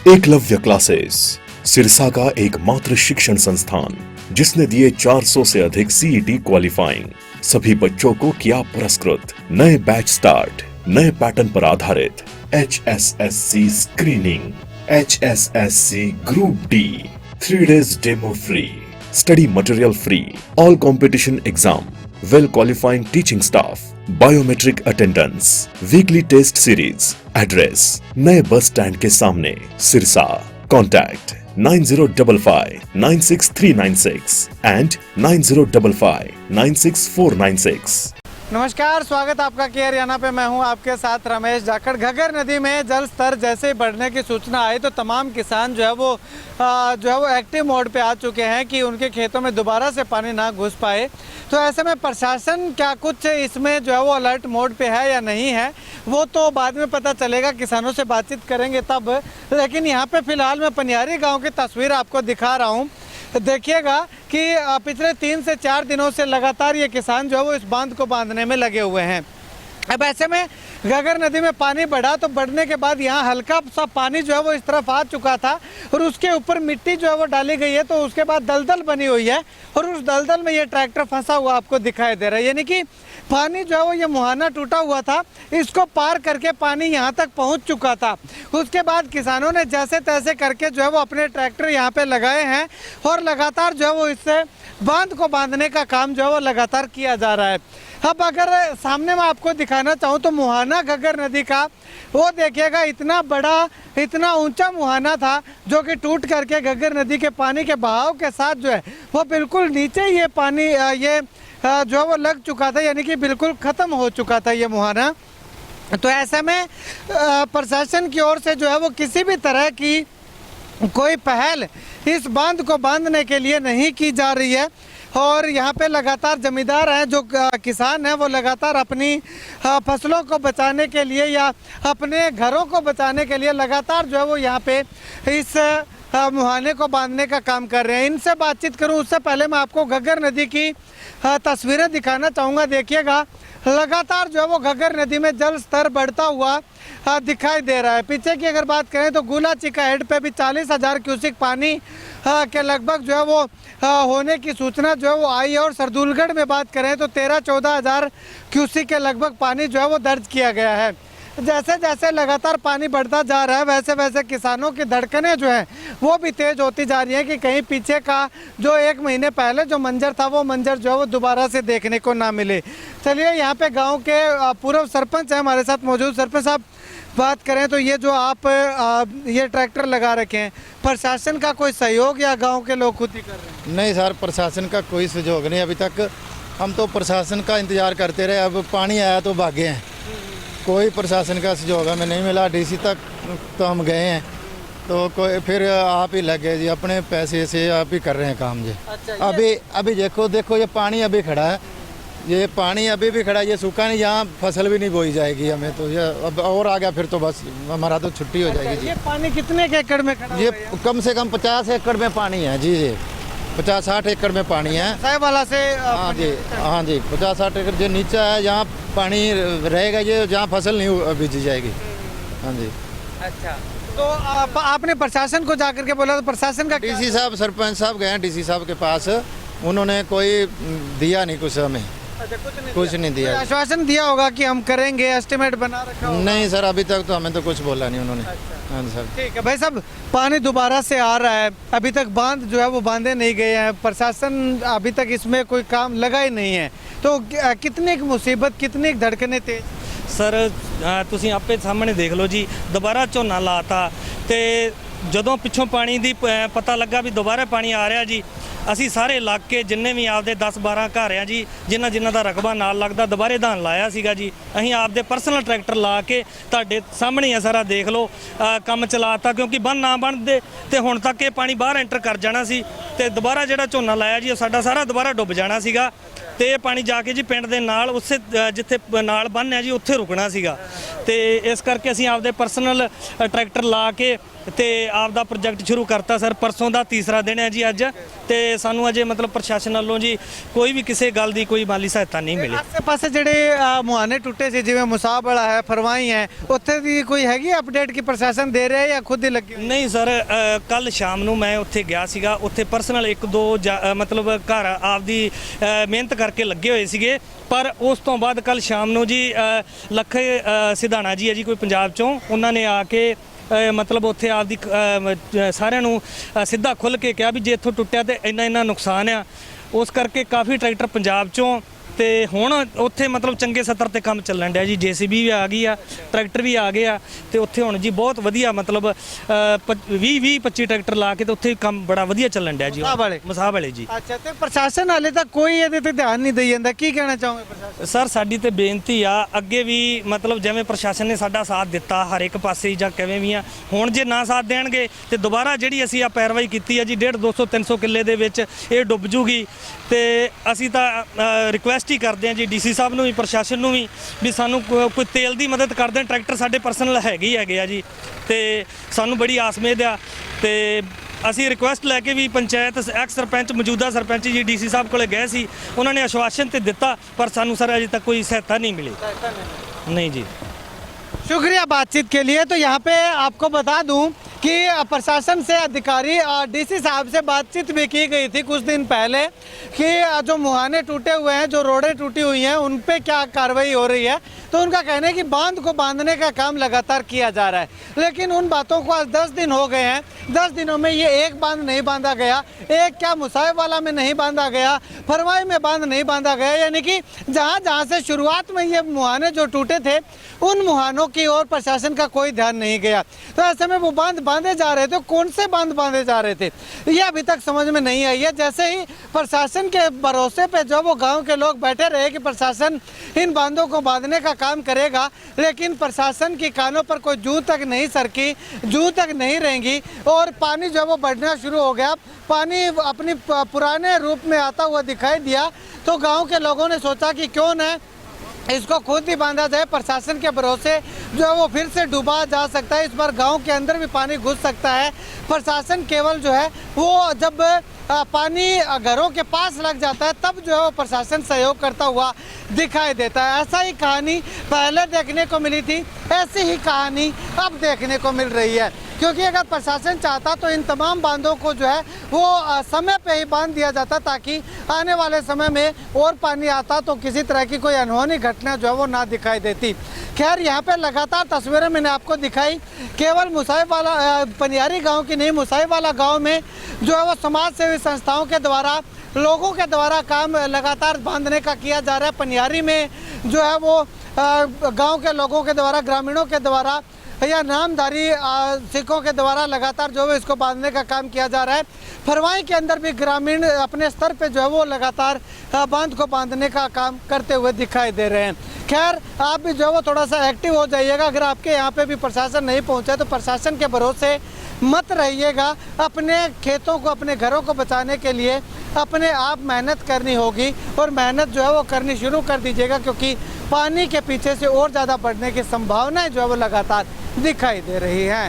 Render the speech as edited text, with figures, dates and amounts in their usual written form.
Eklavya classes Sirsa का एकमात्र शिक्षण संस्थान जिसने दिए 400 से अधिक सीईटी क्वालिफाइंग। सभी बच्चों को किया पुरस्कृत। नए बैच स्टार्ट, नए पैटर्न पर आधारित HSSC screening, HSSC group D, 3 days demo free, study material free, all competition exam, well qualifying teaching staff, biometric attendance, weekly test series. Address नए बस स्टैंड के सामने, सिरसा। Contact 9055 96396 and 9055 96496। नमस्कार, स्वागत आपका के हरियाणा पे। मैं हूं आपके साथ रमेश जाखड़। घग्गर नदी में जल स्तर जैसे ही बढ़ने की सूचना आई तो तमाम किसान जो है वो एक्टिव मोड पे आ चुके हैं कि उनके खेतों में दोबारा से पानी ना घुस पाए। तो ऐसे में प्रशासन क्या कुछ इसमें जो है वो अलर्ट मोड पे है या नहीं है, वो तो बाद में पता चलेगा, किसानों से बातचीत करेंगे तब। लेकिन यहाँ पे फिलहाल मैं पनियारी गाँव की तस्वीर आपको दिखा रहा हूँ। देखिएगा कि पिछले 3 से 4 दिनों से लगातार ये किसान जो है वो इस बांध को बांधने में लगे हुए हैं। अब ऐसे में घग्गर नदी में पानी बढ़ा तो बढ़ने के बाद यहाँ हल्का सा पानी जो है वो इस तरफ आ चुका था और उसके ऊपर मिट्टी जो है वो डाली गई है। तो उसके बाद दलदल बनी हुई है और उस दलदल में ये ट्रैक्टर फंसा हुआ आपको दिखाई दे रहा है। यानी कि पानी जो है वो ये मुहाना टूटा हुआ था, इसको पार करके पानी यहाँ तक पहुँच चुका था। उसके बाद किसानों ने जैसे तैसे करके जो है वो अपने ट्रैक्टर यहाँ पे लगाए हैं और लगातार जो है वो इससे बांध को बांधने का काम जो है वो लगातार किया जा रहा है। अब अगर सामने मैं आपको दिखाना चाहूँ तो मुहाना घग्गर नदी का वो देखिएगा, इतना बड़ा इतना ऊंचा मुहाना था जो कि टूट करके घग्गर नदी के पानी के बहाव के साथ जो है वो बिल्कुल नीचे ये पानी ये जो है वो लग चुका था, यानी कि बिल्कुल ख़त्म हो चुका था ये मुहाना। तो ऐसे में प्रशासन की ओर से जो है वो किसी भी तरह की कोई पहल इस बांध को बांधने के लिए नहीं की जा रही है। और यहाँ पे लगातार जमींदार हैं, जो किसान हैं, वो लगातार अपनी फसलों को बचाने के लिए या अपने घरों को बचाने के लिए लगातार जो है वो यहाँ पे इस मुहाने को बांधने का काम कर रहे हैं। इनसे बातचीत करूँ उससे पहले मैं आपको घग्गर नदी की तस्वीरें दिखाना चाहूँगा। देखिएगा लगातार जो है वो घग्गर नदी में जल स्तर बढ़ता हुआ दिखाई दे रहा है। पीछे की अगर बात करें तो गुलाचिका हेड पे भी 40,000 क्यूसिक पानी के लगभग जो है वो होने की सूचना जो है वो आई है। और सरदुलगढ़ में बात करें तो 13-14 हज़ार क्यूसिक के लगभग पानी जो है वो दर्ज किया गया है। जैसे जैसे लगातार पानी बढ़ता जा रहा है वैसे वैसे किसानों की धड़कनें जो हैं वो भी तेज़ होती जा रही हैं कि कहीं पीछे का जो 1 महीने पहले जो मंजर था वो मंजर जो है वो दोबारा से देखने को ना मिले। चलिए यहाँ पे गांव के पूर्व सरपंच हैं हमारे साथ मौजूद। सरपंच साहब, बात करें तो ये जो आप ये ट्रैक्टर लगा रखे हैं, प्रशासन का कोई सहयोग या गाँव के लोग खुद ही कर रहे हैं? नहीं सर, प्रशासन का कोई सहयोग नहीं अभी तक। हम तो प्रशासन का इंतज़ार करते रहे, अब पानी आया तो भागे हैं। कोई प्रशासन का सहयोग हमें नहीं मिला। डीसी तक तो हम गए हैं तो कोई फिर आप ही लगे जी, अपने पैसे से आप ही कर रहे हैं काम जी। अच्छा, अभी देखो ये पानी अभी खड़ा है, ये पानी अभी भी खड़ा है, ये सूखा नहीं, यहाँ फसल भी नहीं बोई जाएगी हमें तो। ये अब और आ गया फिर तो बस हमारा तो छुट्टी हो जाएगी जी। ये पानी कितने के एकड़ में खड़ा ये कम से कम 50 एकड़ में पानी है जी। 50-60 एकड़ में पानी है साहेबाला से। हाँ जी 50-60 एकड़ जो नीचे है जहाँ पानी रहेगा, ये जहाँ फसल नहीं बीजी जाएगी। हाँ जी। अच्छा, तो आपने प्रशासन को जाकर के बोला तो प्रशासन का डीसी साहब, सरपंच साहब गए हैं डीसी साहब के पास, उन्होंने कोई दिया नहीं कुछ हमें। अच्छा, कुछ नहीं दिया। आश्वासन दिया होगा कि हम करेंगे, एस्टिमेट बना रखा होगा? नहीं सर, अभी तक तो हमें तो कुछ बोला नहीं उन्होंने। अच्छा। हाँ सर। ठीक है भाई साहब, पानी दोबारा से आ रहा है, अभी तक बांध जो है वो बांधे नहीं गए हैं, प्रशासन अभी तक इसमें कोई काम लगा ही नहीं है, तो कितनी मुसीबत, कितनी धड़कने तेज? सर ਤੁਸੀਂ ਆਪੇ ਸਾਹਮਣੇ ਦੇਖ ਲਓ ਜੀ, ਦੁਬਾਰਾ ਝੋਨਾ ਲਾਤਾ ਤੇ ਜਦੋਂ ਪਿੱਛੋਂ ਪਾਣੀ ਦੀ ਪਤਾ ਲੱਗਾ ਵੀ ਦੁਬਾਰਾ ਪਾਣੀ ਆ ਰਿਹਾ ਜੀ, ਅਸੀਂ ਸਾਰੇ ਇਲਾਕੇ ਜਿੰਨੇ ਵੀ ਆਪਦੇ 10-12 ਘਰ ਆ ਜੀ, ਜਿਨ੍ਹਾਂ ਦਾ ਰਕਬਾ ਨਾਲ ਲੱਗਦਾ ਦੁਬਾਰੇ ਧਾਨ ਲਾਇਆ ਸੀਗਾ ਜੀ, ਅਸੀਂ ਆਪਦੇ ਪਰਸਨਲ ਟਰੈਕਟਰ ਲਾ ਕੇ ਤੁਹਾਡੇ ਸਾਹਮਣੇ ਆ ਸਾਰਾ ਦੇਖ ਲਓ ਕੰਮ ਚਲਾਤਾ। ਕਿਉਂਕਿ ਬੰਨ ਨਾ ਬਣਦੇ ਤੇ ਹੁਣ ਤੱਕ ਇਹ ਪਾਣੀ ਬਾਹਰ ਐਂਟਰ ਕਰ ਜਾਣਾ ਸੀ ਤੇ ਦੁਬਾਰਾ ਜਿਹੜਾ ਝੋਨਾ ਲਾਇਆ ਜੀ ਉਹ ਸਾਡਾ ਸਾਰਾ ਦੁਬਾਰਾ ਡੁੱਬ ਜਾਣਾ ਸੀਗਾ ਤੇ ਇਹ ਪਾਣੀ ਜਾ ਕੇ ਜੀ ਪਿੰਡ ਦੇ ਨਾਲ ਉਸੇ ਜਿੱਥੇ ਨਾਲ ਬੰਨ੍ਹ ਹੈ ਜੀ ਉੱਥੇ ਰੁਕਣਾ ਸੀਗਾ। ਤੇ ਇਸ ਕਰਕੇ ਅਸੀਂ ਆਪਦੇ ਪਰਸਨਲ ਟਰੈਕਟਰ ਲਾ ਕੇ ਤੇ ਆਪ ਦਾ ਪ੍ਰੋਜੈਕਟ ਸ਼ੁਰੂ ਕਰਤਾ ਸਰ। ਪਰਸੋਂ ਦਾ ਤੀਸਰਾ ਦਿਨ ਹੈ ਜੀ ਅੱਜ, ਤੇ ਸਾਨੂੰ ਅਜੇ ਮਤਲਬ ਪ੍ਰਸ਼ਾਸਨ ਵੱਲੋਂ ਜੀ ਕੋਈ ਵੀ ਕਿਸੇ ਗੱਲ ਦੀ ਕੋਈ ਮਾਲੀ ਸਹਾਇਤਾ ਨਹੀਂ ਮਿਲੀ। ਆਸੇ ਪਾਸੇ ਜਿਹੜੇ ਮੁਹਾਨੇ ਟੁੱਟੇ ਸੀ ਜਿਵੇਂ ਮੁਸਾਬ ਵਾਲਾ ਹੈ, ਫਰਵਾਈ ਹੈ, ਉੱਥੇ ਦੀ ਕੋਈ ਹੈਗੀ ਅਪਡੇਟ ਕਿ ਪ੍ਰਸ਼ਾਸਨ ਦੇ ਰਿਹਾ ਜਾਂ ਖੁਦ ਹੀ ਲੱਗੀ ਹੋਈ? ਨਹੀਂ ਸਰ, ਕੱਲ ਸ਼ਾਮ ਨੂੰ ਮੈਂ ਉੱਥੇ ਗਿਆ ਸੀਗਾ, ਉੱਥੇ ਪਰਸਨਲ ਇੱਕ ਦੋ ਮਤਲਬ ਘਰ ਆਪਦੀ ਮਿਹਨਤ ਕਰਕੇ ਲੱਗੇ ਹੋਏ ਸੀਗੇ। ਪਰ ਉਸ ਤੋਂ ਬਾਅਦ ਕੱਲ ਸ਼ਾਮ ਨੂੰ ਜੀ ਲੱਖੇ ਸਿਧਾਣਾ ਜੀ ਹੈ ਜੀ ਕੋਈ ਪੰਜਾਬ ਚੋਂ, ਉਹਨਾਂ ਨੇ ਆ ਕੇ ਮਤਲਬ ਉੱਥੇ ਆਪਦੀ ਸਾਰਿਆਂ ਨੂੰ ਸਿੱਧਾ ਖੁੱਲ੍ਹ ਕੇ ਕਿਹਾ ਵੀ ਜੇ ਇੱਥੋਂ ਟੁੱਟਿਆ ਤੇ ਇੰਨਾ ਨੁਕਸਾਨ ਆ। ਉਸ ਕਰਕੇ ਕਾਫੀ ਟਰੈਕਟਰ ਪੰਜਾਬ ਚੋਂ ਤੇ ਹੁਣ ਉੱਥੇ ਮਤਲਬ ਚੰਗੇ ਸੱਤਰ ਤੇ ਕੰਮ ਚੱਲਣ ਡਿਆ ਜੀ। JCB ਵੀ ਆ ਗਈ ਆ, ਟਰੈਕਟਰ ਵੀ ਆ ਗਏ ਆ, ਤੇ ਉੱਥੇ ਹੁਣ ਜੀ ਬਹੁਤ ਵਧੀਆ ਮਤਲਬ 20-25 ਟਰੈਕਟਰ ਲਾ ਕੇ ਤੇ ਉੱਥੇ ਕੰਮ ਬੜਾ ਵਧੀਆ ਚੱਲਣ ਡਿਆ ਜੀ ਮਸਾਹ ਵਾਲੇ ਜੀ। ਅੱਛਾ, ਤੇ ਪ੍ਰਸ਼ਾਸਨ ਹਾਲੇ ਤੱਕ ਕੋਈ ਇਹਦੇ ਤੇ ਧਿਆਨ ਨਹੀਂ ਦੇਈ ਜਾਂਦਾ, ਕੀ ਕਹਿਣਾ ਚਾਹੋਗੇ ਪ੍ਰਸ਼ਾਸਨ? ਸਰ ਸਾਡੀ ਤੇ ਬੇਨਤੀ ਆ ਅੱਗੇ ਵੀ ਮਤਲਬ ਜਿਵੇਂ ਪ੍ਰਸ਼ਾਸਨ ਨੇ ਸਾਡਾ ਸਾਥ ਦਿੱਤਾ ਹਰ ਇੱਕ ਪਾਸੇ ਜਾਂ ਕਿਵੇਂ ਵੀ ਆ, ਹੁਣ ਜੇ ਨਾ ਸਾਥ ਦੇਣਗੇ ਤੇ ਦੁਬਾਰਾ ਜਿਹੜੀ ਅਸੀਂ ਆ ਪੈਰਵਾਈ ਕੀਤੀ ਆ ਜੀ 150, 200, 300 ਕਿੱਲੇ ਦੇ ਵਿੱਚ ਇਹ ਡੁੱਬ ਜੂਗੀ। ਤੇ ਅਸੀਂ ਤਾਂ ਰਿਕੁਐਸਟ ਹੀ ਕਰਦੇ ਹਾਂ ਜੀ DC ਸਾਹਿਬ ਨੂੰ ਵੀ ਪ੍ਰਸ਼ਾਸਨ ਨੂੰ ਵੀ ਸਾਨੂੰ ਕੋਈ ਤੇਲ ਦੀ ਮਦਦ ਕਰ ਦੇਣ। ਟਰੈਕਟਰ ਸਾਡੇ ਪਰਸਨਲ ਹੈਗੇ ਆ ਜੀ, ਤੇ ਸਾਨੂੰ ਬੜੀ ਆਸ ਉਮੀਦ ਆ। ਤੇ ਅਸੀਂ ਰਿਕੁਐਸਟ ਲੈ ਕੇ ਵੀ ਪੰਚਾਇਤ ਐਕਸ ਸਰਪੰਚ ਮੌਜੂਦਾ ਸਰਪੰਚ ਜੀ DC ਸਾਹਿਬ ਕੋਲੇ ਗਏ ਸੀ, ਉਹਨਾਂ ਨੇ ਆਸ਼ਵਾਸਨ ਤੇ ਦਿੱਤਾ, ਪਰ ਸਾਨੂੰ ਸਰ ਅਜੇ तक कोई सहायता नहीं मिली। नहीं जी। शुक्रिया बातचीत के लिए। तो यहाँ पे आपको बता दूं कि प्रशासन से अधिकारी DC साहब से बातचीत भी की गई थी कुछ दिन पहले कि जो मुहाने टूटे हुए हैं, जो रोडें टूटी हुई हैं, उन पे क्या कार्रवाई हो रही है। तो उनका कहना है कि बांध को बांधने का काम लगातार किया जा रहा है, लेकिन उन बातों को आज 10 दिन हो गए हैं। 10 दिनों में ये एक बांध नहीं बांधा गया, एक क्या मुसाहिब वाला में नहीं बांधा गया, फरवाई में बांध नहीं बांधा गया। यानी कि जहाँ से शुरुआत में ये मुहाने जो टूटे थे उन मुहानों की ओर प्रशासन का कोई ध्यान नहीं गया। तो ऐसे में वो बांध बांधे जा रहे थे, कौन से बांध बांधे जा रहे थे ये अभी तक समझ में नहीं आई है। जैसे ही प्रशासन के भरोसे पे जो वो गांव के लोग बैठे रहे कि प्रशासन इन बांधों को बांधने का काम करेगा, लेकिन प्रशासन की कानों पर कोई जू तक नहीं सरकी, जू तक नहीं रहेंगी और पानी जो वो बढ़ना शुरू हो गया। पानी अपनी पुराने रूप में आता हुआ दिखाई दिया, तो गाँव के लोगों ने सोचा कि क्यों न इसको खुद ही बांधा जाए। प्रशासन के भरोसे जो है वो फिर से डूबा जा सकता है, इस बार गांव के अंदर भी पानी घुस सकता है। प्रशासन केवल जो है वो जब पानी घरों के पास लग जाता है तब जो है वो प्रशासन सहयोग करता हुआ दिखाई देता है। ऐसा ही कहानी पहले देखने को मिली थी, ऐसी ही कहानी अब देखने को मिल रही है। क्योंकि अगर प्रशासन चाहता तो इन तमाम बांधों को जो है वो समय पे ही बांध दिया जाता, ताकि आने वाले समय में और पानी आता तो किसी तरह की कोई अनहोनी घटना जो है वो ना दिखाई देती। खैर, यहाँ पे लगातार तस्वीरें मैंने आपको दिखाई, केवल मुसाहिब वाला पनियारी गांव की नहीं, मुसाहिब वाला गांव में जो है वो समाज सेवी संस्थाओं के द्वारा, लोगों के द्वारा काम लगातार बांधने का किया जा रहा है। पनियारी में जो है वो गांव के लोगों के द्वारा, ग्रामीणों के द्वारा या नामधारी सिखों के द्वारा लगातार जो है इसको बांधने का काम किया जा रहा है। फरवाई के अंदर भी ग्रामीण अपने स्तर पे जो है वो लगातार बांध को बांधने का काम करते हुए दिखाई दे रहे हैं। खैर, आप भी जो है वो थोड़ा सा एक्टिव हो जाइएगा। अगर आपके यहाँ पे भी प्रशासन नहीं पहुँचा तो प्रशासन के भरोसे मत रहिएगा। अपने खेतों को, अपने घरों को बचाने के लिए अपने आप मेहनत करनी होगी, और मेहनत जो है वो करनी शुरू कर दीजिएगा, क्योंकि पानी के पीछे से और ज़्यादा बढ़ने की संभावनाएं जो है वो लगातार दिखाई दे रही हैं।